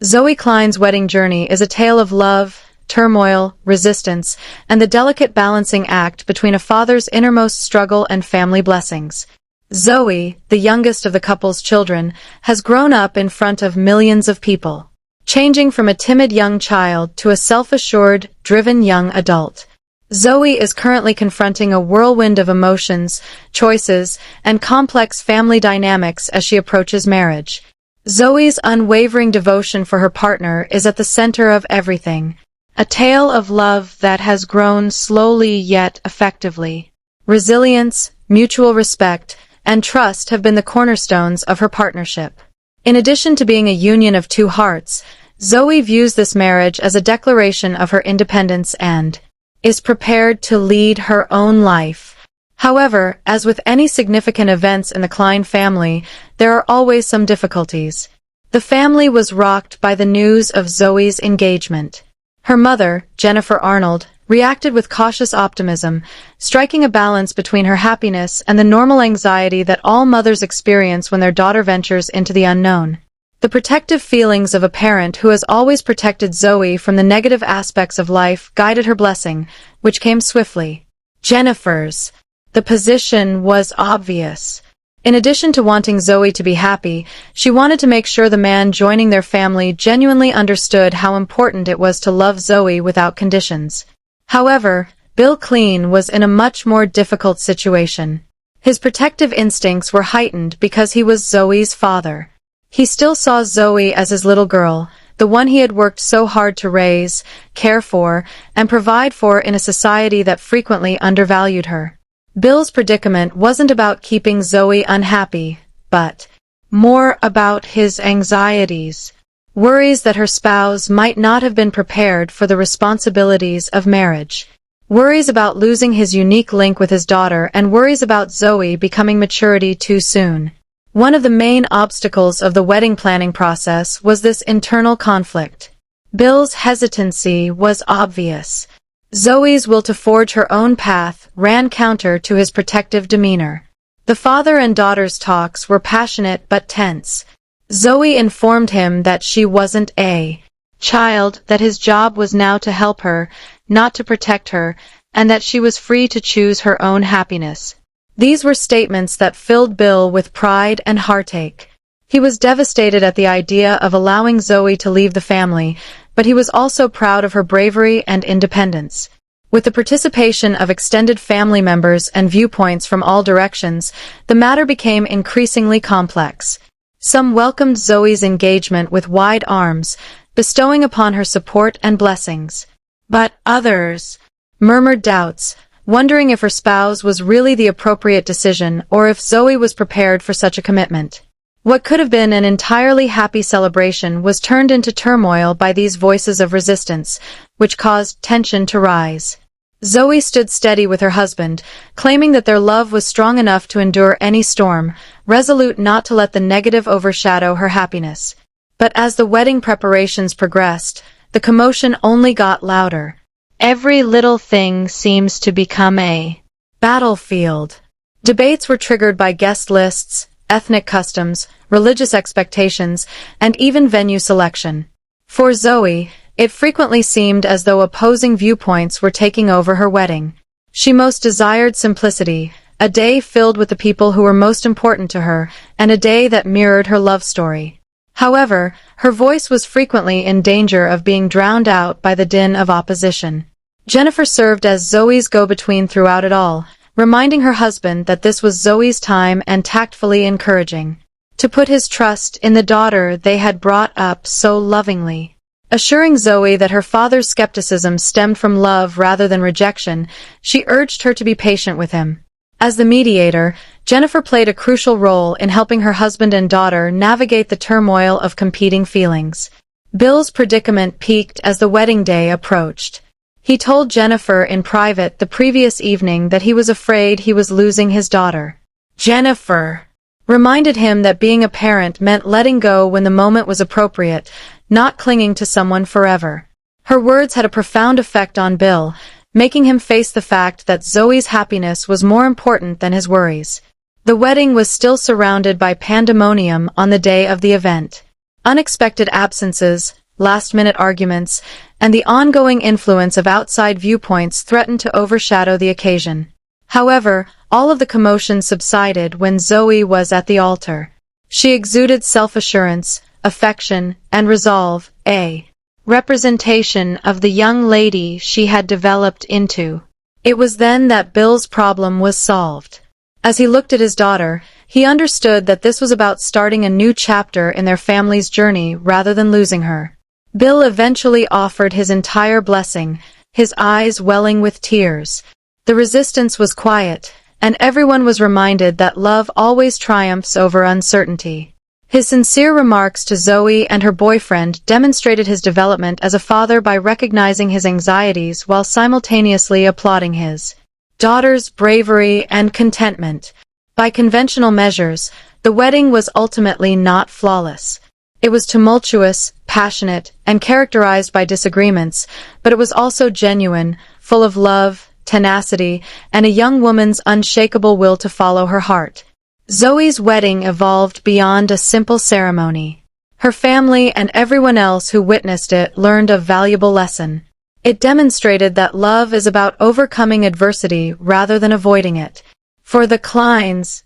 Zoey Klein's wedding journey is a tale of love, turmoil, resistance, and the delicate balancing act between a father's innermost struggle and family blessings. Zoey, the youngest of the couple's children, has grown up in front of millions of people, changing from a timid young child to a self-assured, driven young adult. Zoey is currently confronting a whirlwind of emotions, choices, and complex family dynamics as she approaches marriage. Zoey's unwavering devotion for her partner is at the center of everything, a tale of love that has grown slowly yet effectively. Resilience, mutual respect, and trust have been the cornerstones of her partnership. In addition to being a union of two hearts, Zoey views this marriage as a declaration of her independence and is prepared to lead her own life. However, as with any significant events in the Klein family, there are always some difficulties. The family was rocked by the news of Zoey's engagement. Her mother, Jennifer Arnold, reacted with cautious optimism, striking a balance between her happiness and the normal anxiety that all mothers experience when their daughter ventures into the unknown. The protective feelings of a parent who has always protected Zoey from the negative aspects of life guided her blessing, which came swiftly. Jennifer's. The position was obvious. In addition to wanting Zoey to be happy, she wanted to make sure the man joining their family genuinely understood how important it was to love Zoey without conditions. However, Bill Klein was in a much more difficult situation. His protective instincts were heightened because he was Zoey's father. He still saw Zoey as his little girl, the one he had worked so hard to raise, care for, and provide for in a society that frequently undervalued her. Bill's predicament wasn't about keeping Zoey unhappy, but more about his anxieties. Worries that her spouse might not have been prepared for the responsibilities of marriage. Worries about losing his unique link with his daughter and worries about Zoey becoming maturity too soon. One of the main obstacles of the wedding planning process was this internal conflict. Bill's hesitancy was obvious. Zoey's will to forge her own path ran counter to his protective demeanor. The father and daughter's talks were passionate but tense. Zoey informed him that she wasn't a child, that his job was now to help her, not to protect her, and that she was free to choose her own happiness. These were statements that filled Bill with pride and heartache. He was devastated at the idea of allowing Zoey to leave the family, but he was also proud of her bravery and independence. With the participation of extended family members and viewpoints from all directions, the matter became increasingly complex. Some welcomed Zoey's engagement with wide arms, bestowing upon her support and blessings. But others murmured doubts, wondering if her spouse was really the appropriate decision or if Zoey was prepared for such a commitment. What could have been an entirely happy celebration was turned into turmoil by these voices of resistance, which caused tension to rise. Zoey stood steady with her husband, claiming that their love was strong enough to endure any storm, resolute not to let the negative overshadow her happiness. But as the wedding preparations progressed, the commotion only got louder. Every little thing seems to become a battlefield. Debates were triggered by guest lists, ethnic customs, religious expectations, and even venue selection. For Zoey, it frequently seemed as though opposing viewpoints were taking over her wedding. She most desired simplicity, a day filled with the people who were most important to her, and a day that mirrored her love story. However, her voice was frequently in danger of being drowned out by the din of opposition. Jennifer served as Zoey's go-between throughout it all, reminding her husband that this was Zoey's time and tactfully encouraging to put his trust in the daughter they had brought up so lovingly. Assuring Zoey that her father's skepticism stemmed from love rather than rejection, she urged her to be patient with him. As the mediator, Jennifer played a crucial role in helping her husband and daughter navigate the turmoil of competing feelings. Bill's predicament peaked as the wedding day approached. He told Jennifer in private the previous evening that he was afraid he was losing his daughter. Jennifer reminded him that being a parent meant letting go when the moment was appropriate, not clinging to someone forever. Her words had a profound effect on Bill, making him face the fact that Zoey's happiness was more important than his worries. The wedding was still surrounded by pandemonium on the day of the event. Unexpected absences, last-minute arguments, and the ongoing influence of outside viewpoints threatened to overshadow the occasion. However, all of the commotion subsided when Zoe was at the altar. She exuded self-assurance, affection, and resolve, a representation of the young lady she had developed into. It was then that Bill's problem was solved. As he looked at his daughter, he understood that this was about starting a new chapter in their family's journey rather than losing her. Bill eventually offered his entire blessing, his eyes welling with tears. The resistance was quiet, and everyone was reminded that love always triumphs over uncertainty. His sincere remarks to Zoe and her boyfriend demonstrated his development as a father by recognizing his anxieties while simultaneously applauding his daughter's bravery and contentment. By conventional measures, the wedding was ultimately not flawless. It was tumultuous, passionate, and characterized by disagreements, but it was also genuine, full of love, tenacity, and a young woman's unshakable will to follow her heart. Zoe's wedding evolved beyond a simple ceremony. Her family and everyone else who witnessed it learned a valuable lesson. It demonstrated that love is about overcoming adversity rather than avoiding it. For the Kleins,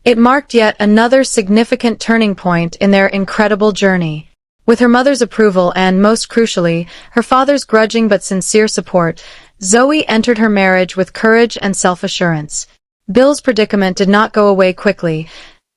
it marked yet another significant turning point in their incredible journey. With her mother's approval and, most crucially, her father's grudging but sincere support, Zoe entered her marriage with courage and self-assurance. Bill's predicament did not go away quickly.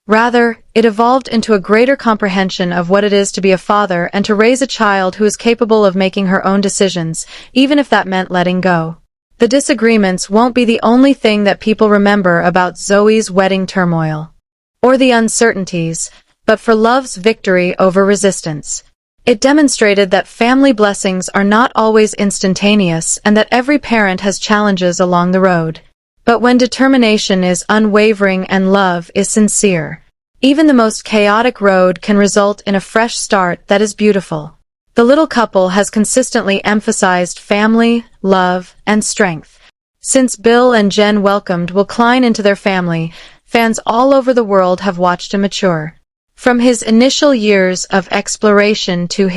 Rather, it evolved into a greater comprehension of what it is to be a father and to raise a child who is capable of making her own decisions, even if that meant letting go. The disagreements won't be the only thing that people remember about Zoe's wedding turmoil, or the uncertainties, but for love's victory over resistance. It demonstrated that family blessings are not always instantaneous and that every parent has challenges along the road. But when determination is unwavering and love is sincere, even the most chaotic road can result in a fresh start that is beautiful. The little couple has consistently emphasized family, love, and strength. Since Bill and Jen welcomed Will Klein into their family, fans all over the world have watched him mature. From his initial years of exploration to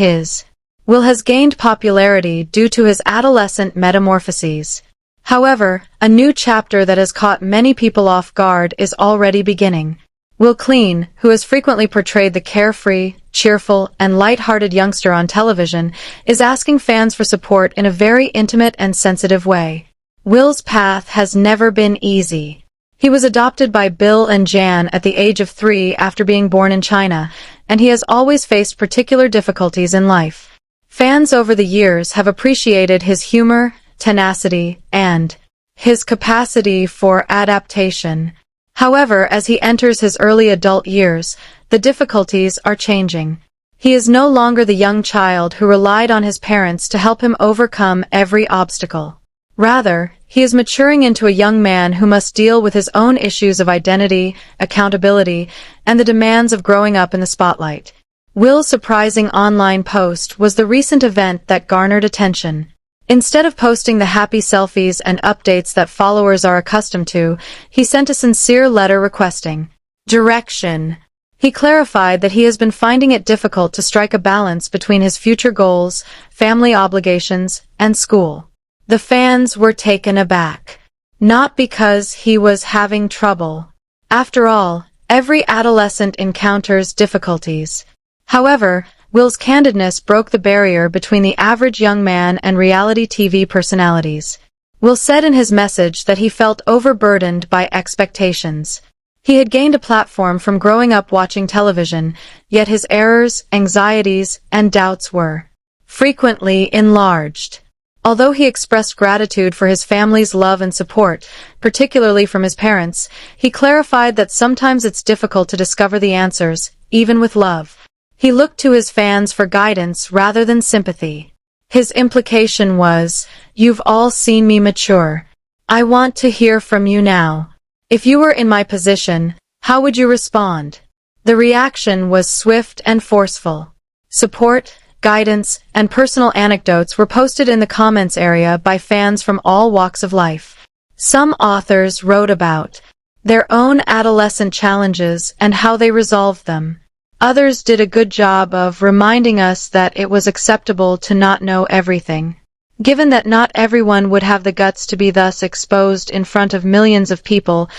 Will has gained popularity due to his adolescent metamorphoses. However, a new chapter that has caught many people off guard is already beginning. Will Klein, who has frequently portrayed the carefree, cheerful, and light-hearted youngster on television, is asking fans for support in a very intimate and sensitive way. Will's path has never been easy. He was adopted by Bill and Jan at the age of 3 after being born in China, and he has always faced particular difficulties in life. Fans over the years have appreciated his humor, tenacity, and his capacity for adaptation. However, as he enters his early adult years, the difficulties are changing. He is no longer the young child who relied on his parents to help him overcome every obstacle. Rather, he is maturing into a young man who must deal with his own issues of identity, accountability, and the demands of growing up in the spotlight. Will's surprising online post was the recent event that garnered attention. Instead of posting the happy selfies and updates that followers are accustomed to, he sent a sincere letter requesting direction. He clarified that he has been finding it difficult to strike a balance between his future goals, family obligations, and school. The fans were taken aback. Not because he was having trouble. After all, every adolescent encounters difficulties. However, Will's candidness broke the barrier between the average young man and reality TV personalities. Will said in his message that he felt overburdened by expectations. He had gained a platform from growing up watching television, yet his errors, anxieties, and doubts were frequently enlarged. Although he expressed gratitude for his family's love and support, particularly from his parents, he clarified that sometimes it's difficult to discover the answers, even with love. He looked to his fans for guidance rather than sympathy. His implication was, "You've all seen me mature. I want to hear from you now. If you were in my position, how would you respond?" The reaction was swift and forceful. Support, guidance, and personal anecdotes were posted in the comments area by fans from all walks of life. Some authors wrote about their own adolescent challenges and how they resolved them. Others did a good job of reminding us that it was acceptable to not know everything. Given that not everyone would have the guts to be thus exposed in front of millions of people,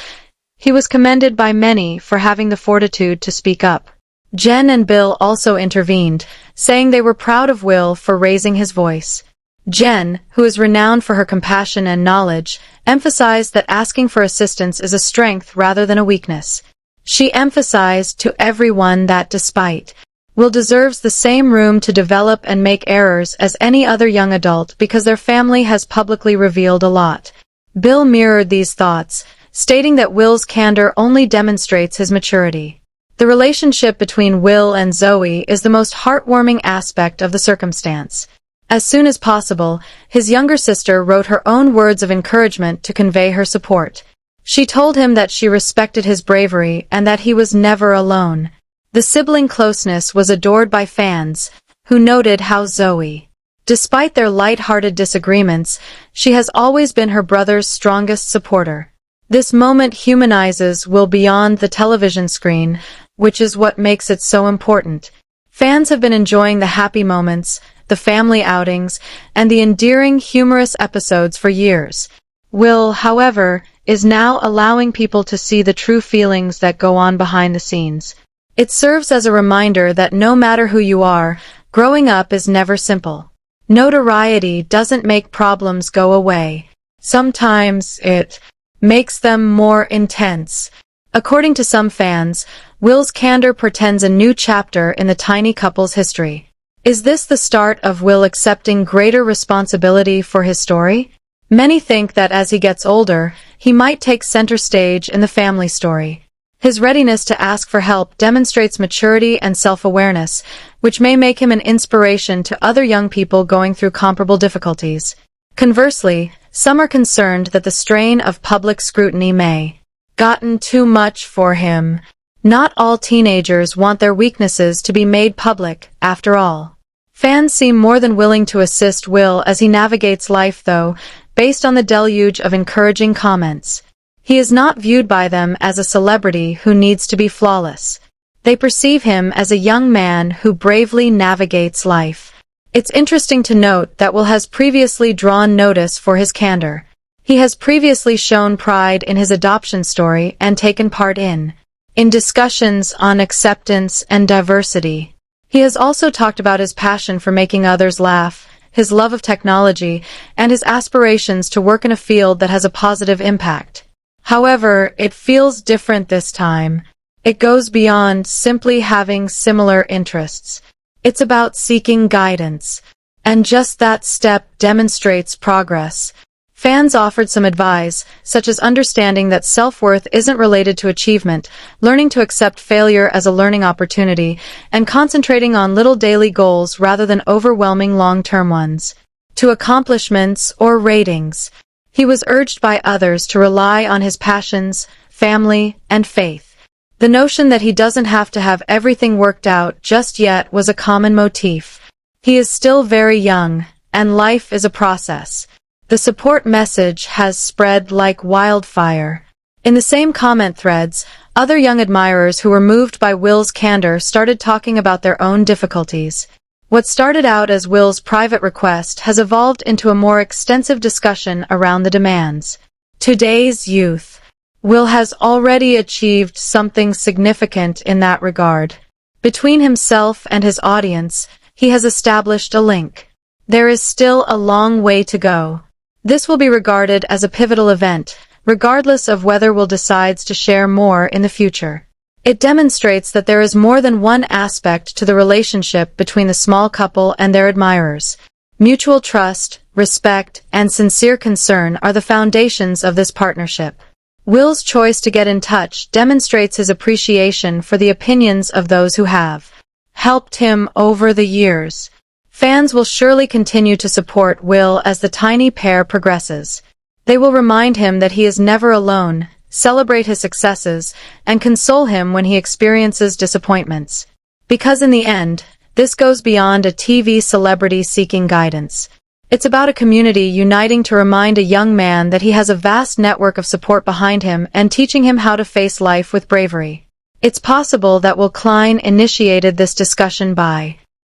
he was commended by many for having the fortitude to speak up. Jen and Bill also intervened, saying they were proud of Will for raising his voice. Jen, who is renowned for her compassion and knowledge, emphasized that asking for assistance is a strength rather than a weakness. She emphasized to everyone that despite Will deserves the same room to develop and make errors as any other young adult because their family has publicly revealed a lot. Bill mirrored these thoughts, stating that Will's candor only demonstrates his maturity. The relationship between Will and Zoey is the most heartwarming aspect of the circumstance. As soon as possible, his younger sister wrote her own words of encouragement to convey her support. She told him that she respected his bravery and that he was never alone. The sibling closeness was adored by fans, who noted how Zoey, despite their light-hearted disagreements, she has always been her brother's strongest supporter. This moment humanizes Will beyond the television screen, which is what makes it so important. Fans have been enjoying the happy moments, the family outings, and the endearing, humorous episodes for years. Will, however, is now allowing people to see the true feelings that go on behind the scenes. It serves as a reminder that no matter who you are, growing up is never simple. Notoriety doesn't make problems go away. Sometimes it makes them more intense. According to some fans, Will's candor portends a new chapter in the tiny couple's history. Is this the start of Will accepting greater responsibility for his story? Many think that as he gets older, he might take center stage in the family story. His readiness to ask for help demonstrates maturity and self-awareness, which may make him an inspiration to other young people going through comparable difficulties. Conversely, some are concerned that the strain of public scrutiny may gotten too much for him. Not all teenagers want their weaknesses to be made public, after all. Fans seem more than willing to assist Will as he navigates life, though, based on the deluge of encouraging comments. He is not viewed by them as a celebrity who needs to be flawless. They perceive him as a young man who bravely navigates life. It's interesting to note that Will has previously drawn notice for his candor. He has previously shown pride in his adoption story and taken part in discussions on acceptance and diversity. He has also talked about his passion for making others laugh, his love of technology, and his aspirations to work in a field that has a positive impact. However, it feels different this time. It goes beyond simply having similar interests. It's about seeking guidance. And just that step demonstrates progress. Fans offered some advice, such as understanding that self-worth isn't related to achievement, learning to accept failure as a learning opportunity, and concentrating on little daily goals rather than overwhelming long-term ones. To accomplishments or ratings. He was urged by others to rely on his passions, family, and faith. The notion that he doesn't have to have everything worked out just yet was a common motif. He is still very young, and life is a process. The support message has spread like wildfire. In the same comment threads, other young admirers who were moved by Will's candor started talking about their own difficulties. What started out as Will's private request has evolved into a more extensive discussion around the demands. Today's youth. Will has already achieved something significant in that regard. Between himself and his audience, he has established a link. There is still a long way to go. This will be regarded as a pivotal event, regardless of whether Will decides to share more in the future. It demonstrates that there is more than one aspect to the relationship between the small couple and their admirers. Mutual trust, respect, and sincere concern are the foundations of this partnership. Will's choice to get in touch demonstrates his appreciation for the opinions of those who have helped him over the years. Fans will surely continue to support Will as the tiny pair progresses. They will remind him that he is never alone, celebrate his successes, and console him when he experiences disappointments. Because in the end, this goes beyond a TV celebrity seeking guidance. It's about a community uniting to remind a young man that he has a vast network of support behind him and teaching him how to face life with bravery. It's possible that Will Klein initiated this discussion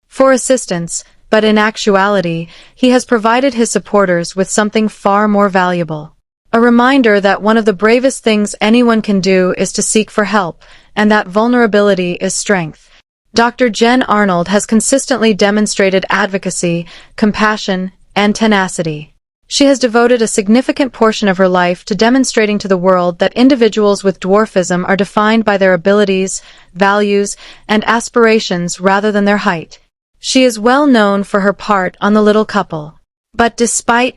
for assistance, but in actuality, he has provided his supporters with something far more valuable. A reminder that one of the bravest things anyone can do is to seek for help, and that vulnerability is strength. Dr. Jen Arnold has consistently demonstrated advocacy, compassion, and tenacity. She has devoted a significant portion of her life to demonstrating to the world that individuals with dwarfism are defined by their abilities, values, and aspirations rather than their height. She is well known for her part on The Little Couple. But despite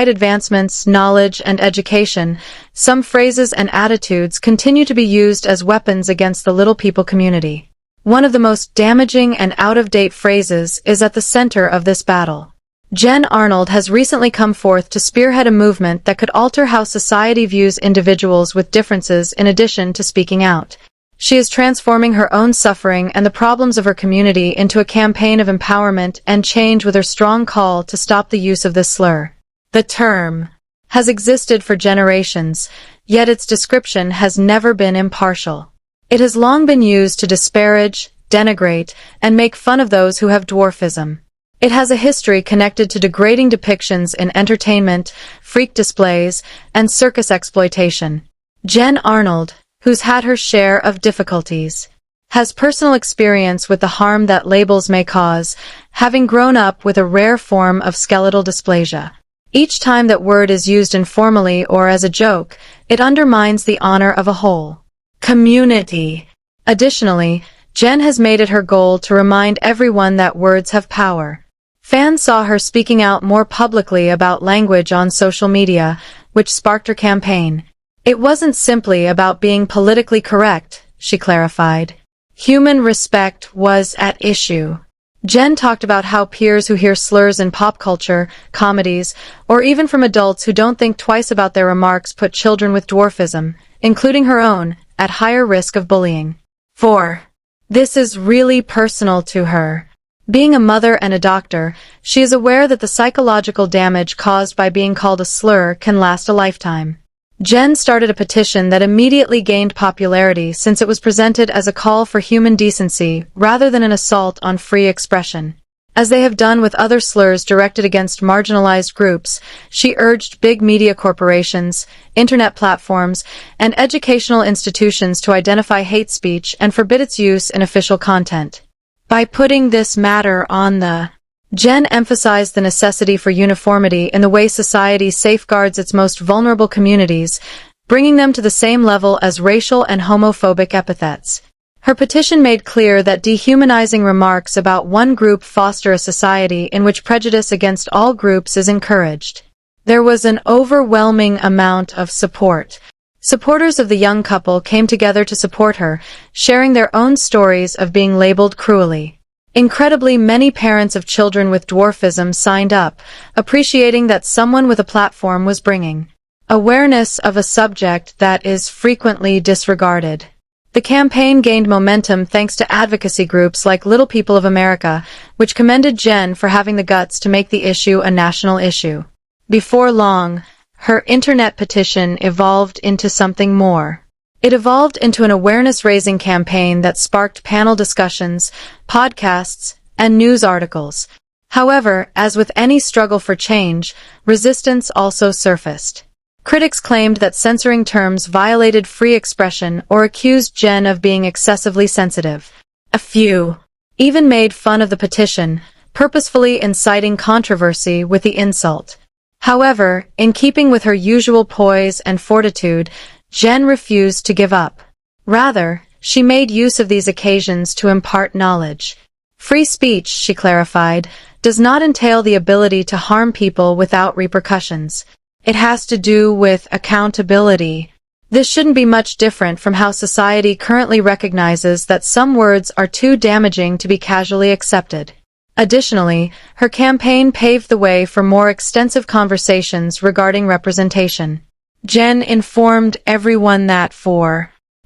advancements, knowledge, and education, some phrases and attitudes continue to be used as weapons against the little people community. One of the most damaging and out-of-date phrases is at the center of this battle. Jen Arnold has recently come forth to spearhead a movement that could alter how society views individuals with differences in addition to speaking out. She is transforming her own suffering and the problems of her community into a campaign of empowerment and change with her strong call to stop the use of this slur. The term has existed for generations, yet its description has never been impartial. It has long been used to disparage, denigrate, and make fun of those who have dwarfism. It has a history connected to degrading depictions in entertainment, freak displays, and circus exploitation. Jen Arnold, who's had her share of difficulties, has personal experience with the harm that labels may cause, having grown up with a rare form of skeletal dysplasia. Each time that word is used informally or as a joke, it undermines the honor of a whole community. Additionally, Jen has made it her goal to remind everyone that words have power. Fans saw her speaking out more publicly about language on social media, which sparked her campaign. It wasn't simply about being politically correct, she clarified. Human respect was at issue. Jen talked about how peers who hear slurs in pop culture, comedies, or even from adults who don't think twice about their remarks put children with dwarfism, including her own, at higher risk of bullying. 4. This is really personal to her. Being a mother and a doctor, she is aware that the psychological damage caused by being called a slur can last a lifetime. Jen started a petition that immediately gained popularity since it was presented as a call for human decency rather than an assault on free expression. As they have done with other slurs directed against marginalized groups, she urged big media corporations, internet platforms, and educational institutions to identify hate speech and forbid its use in official content. By putting this matter on the Jen emphasized the necessity for uniformity in the way society safeguards its most vulnerable communities, bringing them to the same level as racial and homophobic epithets. Her petition made clear that dehumanizing remarks about one group foster a society in which prejudice against all groups is encouraged. There was an overwhelming amount of support. Supporters of the young couple came together to support her, sharing their own stories of being labeled cruelly. Incredibly, many parents of children with dwarfism signed up, appreciating that someone with a platform was bringing awareness of a subject that is frequently disregarded. The campaign gained momentum thanks to advocacy groups like Little People of America, which commended Jen for having the guts to make the issue a national issue. Before long, her internet petition evolved into something more. It evolved into an awareness-raising campaign that sparked panel discussions, podcasts, and news articles. However, as with any struggle for change, resistance also surfaced. Critics claimed that censoring terms violated free expression or accused Jen of being excessively sensitive. A few even made fun of the petition, purposefully inciting controversy with the insult. However, in keeping with her usual poise and fortitude, Jen refused to give up. Rather, she made use of these occasions to impart knowledge. Free speech, she clarified, does not entail the ability to harm people without repercussions. It has to do with accountability. This shouldn't be much different from how society currently recognizes that some words are too damaging to be casually accepted. Additionally, her campaign paved the way for more extensive conversations regarding representation. Jen informed everyone that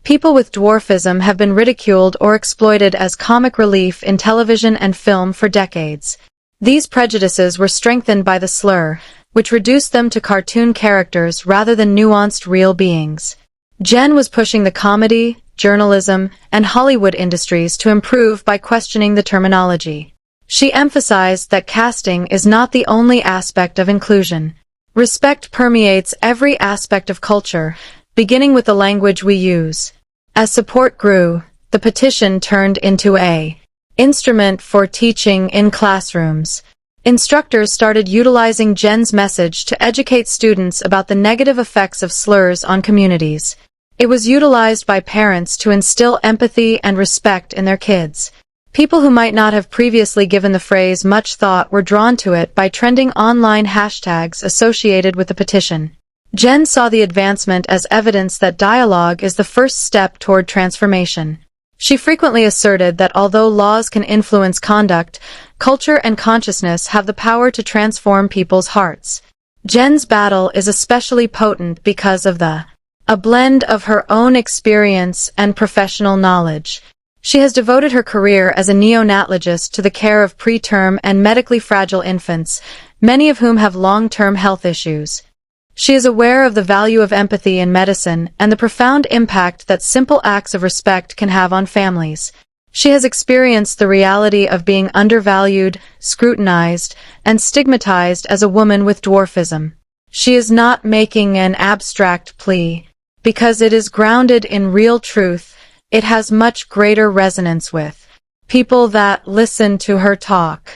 people with dwarfism have been ridiculed or exploited as comic relief in television and film for decades. These prejudices were strengthened by the slur, which reduced them to cartoon characters rather than nuanced real beings. Jen was pushing the comedy, journalism, and Hollywood industries to improve by questioning the terminology. She emphasized that casting is not the only aspect of inclusion. Respect permeates every aspect of culture, beginning with the language we use. As support grew, the petition turned into an instrument for teaching in classrooms. Instructors started utilizing Jen's message to educate students about the negative effects of slurs on communities. It was utilized by parents to instill empathy and respect in their kids. People who might not have previously given the phrase much thought were drawn to it by trending online hashtags associated with the petition. Jen saw the advancement as evidence that dialogue is the first step toward transformation. She frequently asserted that although laws can influence conduct, culture and consciousness have the power to transform people's hearts. Jen's battle is especially potent because of a blend of her own experience and professional knowledge. She has devoted her career as a neonatologist to the care of preterm and medically fragile infants, many of whom have long-term health issues. She is aware of the value of empathy in medicine and the profound impact that simple acts of respect can have on families. She has experienced the reality of being undervalued, scrutinized, and stigmatized as a woman with dwarfism. She is not making an abstract plea. Because it is grounded in real truth, it has much greater resonance with people that listen to her talk.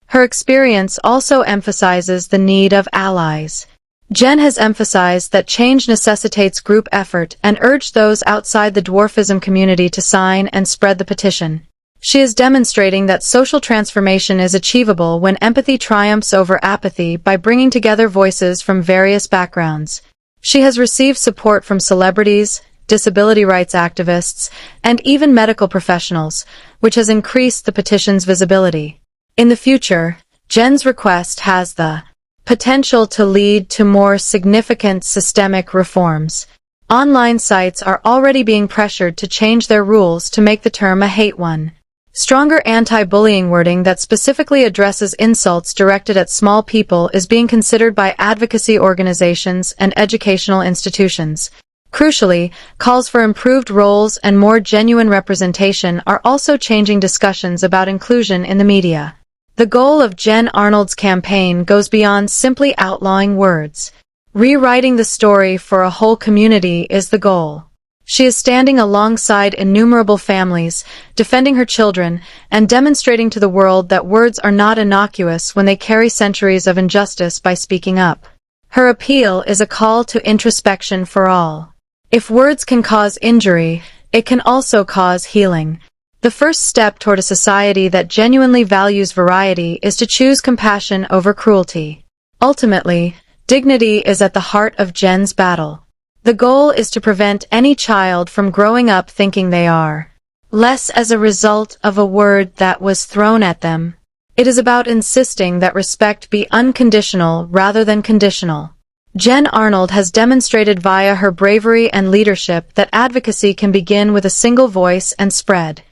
Her experience also emphasizes the need of allies. Jen has emphasized that change necessitates group effort and urged those outside the dwarfism community to sign and spread the petition. She is demonstrating that social transformation is achievable when empathy triumphs over apathy by bringing together voices from various backgrounds. She has received support from celebrities, disability rights activists, and even medical professionals, which has increased the petition's visibility. In the future, Jen's request has the potential to lead to more significant systemic reforms. Online sites are already being pressured to change their rules to make the term a hate one. Stronger anti-bullying wording that specifically addresses insults directed at small people is being considered by advocacy organizations and educational institutions. Crucially, calls for improved roles and more genuine representation are also changing discussions about inclusion in the media. The goal of Jen Arnold's campaign goes beyond simply outlawing words. Rewriting the story for a whole community is the goal. She is standing alongside innumerable families, defending her children, and demonstrating to the world that words are not innocuous when they carry centuries of injustice by speaking up. Her appeal is a call to introspection for all. If words can cause injury, it can also cause healing. The first step toward a society that genuinely values variety is to choose compassion over cruelty. Ultimately, dignity is at the heart of Jen's battle. The goal is to prevent any child from growing up thinking they are less as a result of a word that was thrown at them. It is about insisting that respect be unconditional rather than conditional. Jen Arnold has demonstrated via her bravery and leadership that advocacy can begin with a single voice and spread.